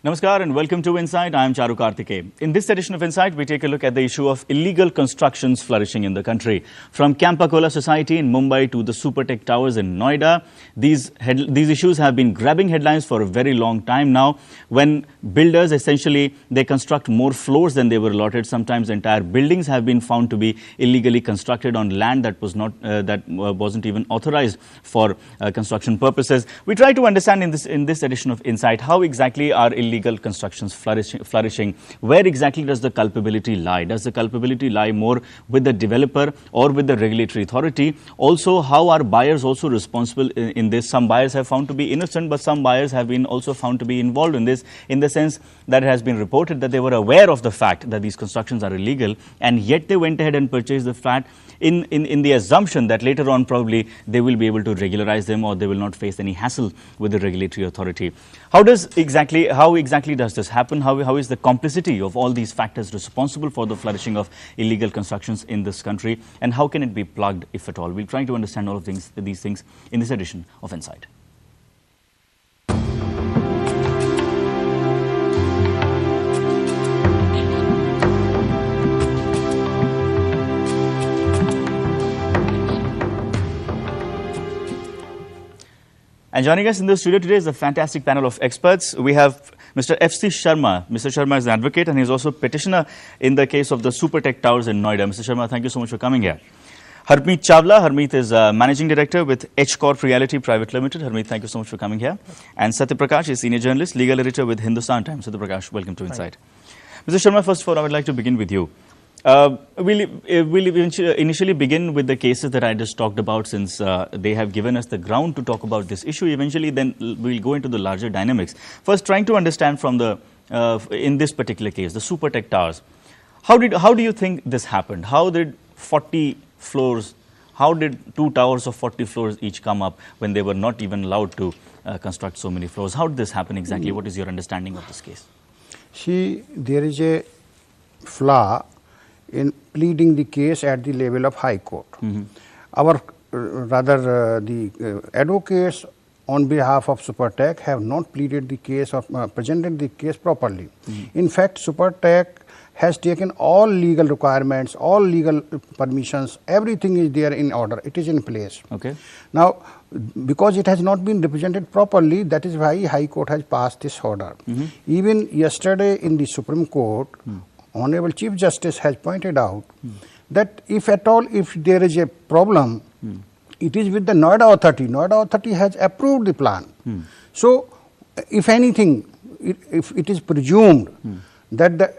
Namaskar and welcome to Insight. I am Charu Karthikeyan. In this edition of Insight, we take a look at the issue of illegal constructions flourishing in the country. From Campacola Society in Mumbai to the Supertech Towers in Noida, these issues have been grabbing headlines for a very long time now. When builders essentially, they construct more floors than they were allotted. Sometimes entire buildings have been found to be illegally constructed on land that was not wasn't even authorized for construction purposes. We try to understand in this edition of Insight how exactly are illegal constructions flourishing. Where exactly does the culpability lie? Does the culpability lie more with the developer or with the regulatory authority? Also, how are buyers also responsible in this? Some buyers have found to be innocent, but some buyers have been also found to be involved in this, in the sense that it has been reported that they were aware of the fact that these constructions are illegal, and yet they went ahead and purchased the flat in the assumption that later on probably they will be able to regularize them or they will not face any hassle with the regulatory authority. How exactly does this happen? How is the complicity of all these factors responsible for the flourishing of illegal constructions in this country, and how can it be plugged, if at all? We'll try to understand all of these things in this edition of Insight. And joining us in the studio today is a fantastic panel of experts. We have Mr. F.C. Sharma. Mr. Sharma is an advocate and he is also a petitioner in the case of the Supertech Towers in Noida. Mr. Sharma, thank you so much for coming here. Harmit Chawla. Harmit is Managing Director with H Corp Reality Private Limited. Harmit, thank you so much for coming here. And Satya Prakash is Senior Journalist, Legal Editor with Hindustan Times. Satya Prakash, welcome to Insight. Mr. Sharma, first of all, I would like to begin with you. We'll initially begin with the cases that I just talked about, since they have given us the ground to talk about this issue. Eventually, then we'll go into the larger dynamics. First, trying to understand from the, in this particular case, the Supertech Towers, how do you think this happened? How did 40 floors, how did two towers of 40 floors each come up when they were not even allowed to construct so many floors? How did this happen exactly? What is your understanding of this case? See, there is a flaw in pleading the case at the level of High Court. Our the advocates on behalf of Supertech have not pleaded the case of presented the case properly. In fact, Supertech has taken all legal requirements, all legal permissions, everything is there in order, it is in place. Okay. Now, because it has not been represented properly, that is why High Court has passed this order. Even yesterday in the Supreme Court, Honorable Chief Justice has pointed out that if at all, if there is a problem, it is with the Noida Authority. Noida Authority has approved the plan. So, if anything, if it is presumed that the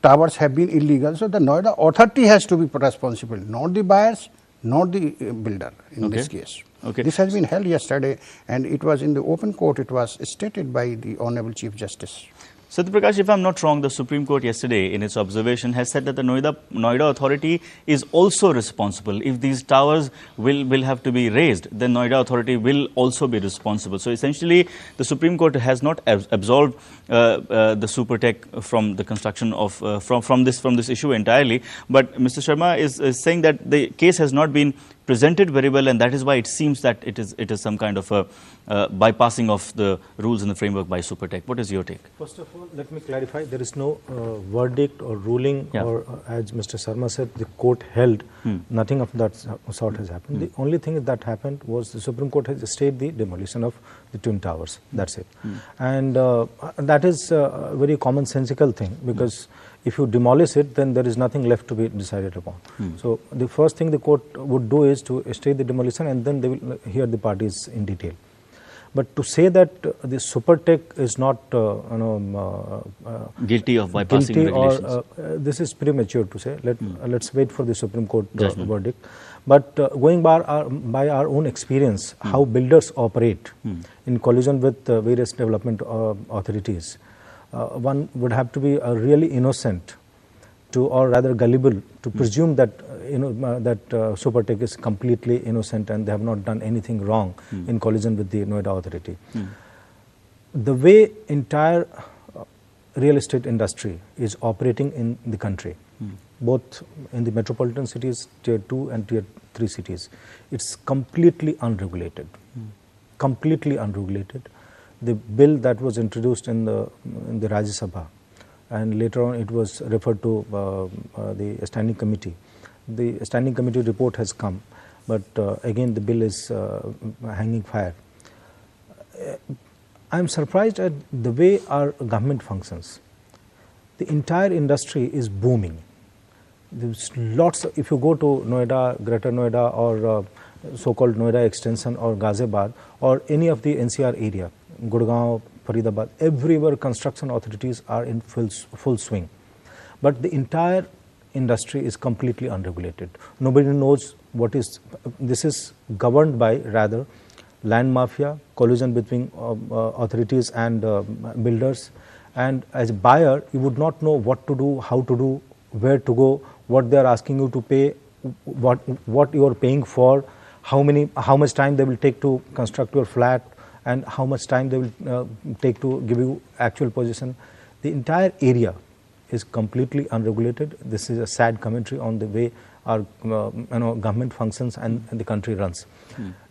towers have been illegal, so the Noida Authority has to be responsible, not the buyers, not the builder in this case. This has been held yesterday, and it was in the open court, it was stated by the Honorable Chief Justice. Satya Prakash, if I'm not wrong, the Supreme Court yesterday in its observation has said that the Noida Authority is also responsible. If these towers will have to be raised, then Noida Authority will also be responsible. So essentially, the Supreme Court has not absolved the Supertech from the construction of from this issue entirely. But Mr. Sharma is saying that the case has not been presented very well, and that is why it seems that it is some kind of a bypassing of the rules in the framework by Supertech. What is your take? First of all, let me clarify, there is no verdict or ruling or as Mr. Sharma said, the court held, nothing of that sort has happened. The only thing that happened was the Supreme Court has stayed the demolition of the twin towers, that's it. And that is a very commonsensical thing, because if you demolish it, then there is nothing left to be decided upon. So the first thing the court would do is to stay the demolition, and then they will hear the parties in detail. But to say that the Supertech is not guilty of bypassing regulations, this is premature to say. Let's wait for the Supreme Court verdict. But going by our own experience, how builders operate in collision with various development authorities, one would have to be really innocent to, or rather gullible, to presume that that Supertech is completely innocent and they have not done anything wrong in collision with the Noida Authority. The way entire real estate industry is operating in the country, both in the metropolitan cities, tier 2 and tier 3 cities, it's completely unregulated. Completely unregulated. the bill that was introduced in the Rajya Sabha, and later on it was referred to the standing committee. The standing committee report has come, but again the bill is hanging fire. I am surprised at the way our government functions. The entire industry is booming. There's lots of, if you go to Noida, Greater Noida, or so-called Noida extension, or Ghaziabad, or any of the NCR area, Gurgaon, Faridabad, everywhere construction authorities are in full swing. But the entire industry is completely unregulated. Nobody knows what is, this is governed by rather land mafia, collusion between authorities and builders, and as a buyer you would not know what to do, how to do, where to go, what they are asking you to pay, what you are paying for, how much time they will take to construct your flat, and how much time they will take to give you actual possession. The entire area is completely unregulated. This is a sad commentary on the way our government functions and the country runs.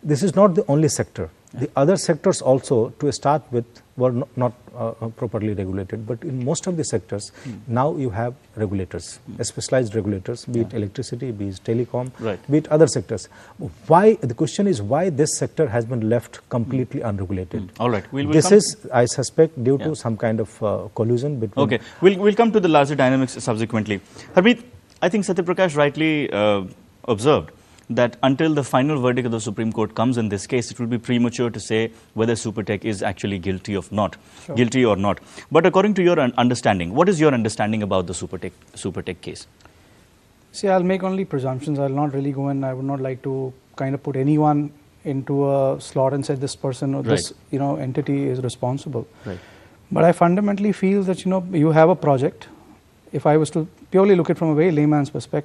This is not the only sector. The other sectors also, to start with, were not properly regulated. But in most of the sectors, now you have regulators, specialized regulators, be it electricity, be it telecom, be it other sectors. Why? The question is why this sector has been left completely unregulated. All right. This is, I suspect, due to some kind of collusion between... Okay. We'll come to the larger dynamics subsequently. Harmit, I think Satya Prakash rightly observed that until the final verdict of the Supreme Court comes in this case, it will be premature to say whether Supertech is actually guilty or not. But according to your understanding, what is your understanding about the Supertech case? See, I'll make only presumptions. I'll not really go in. I would not like to kind of put anyone into a slot and say this person or this entity is responsible. But I fundamentally feel that you have a project. If I was to purely look at it from a very layman's perspective,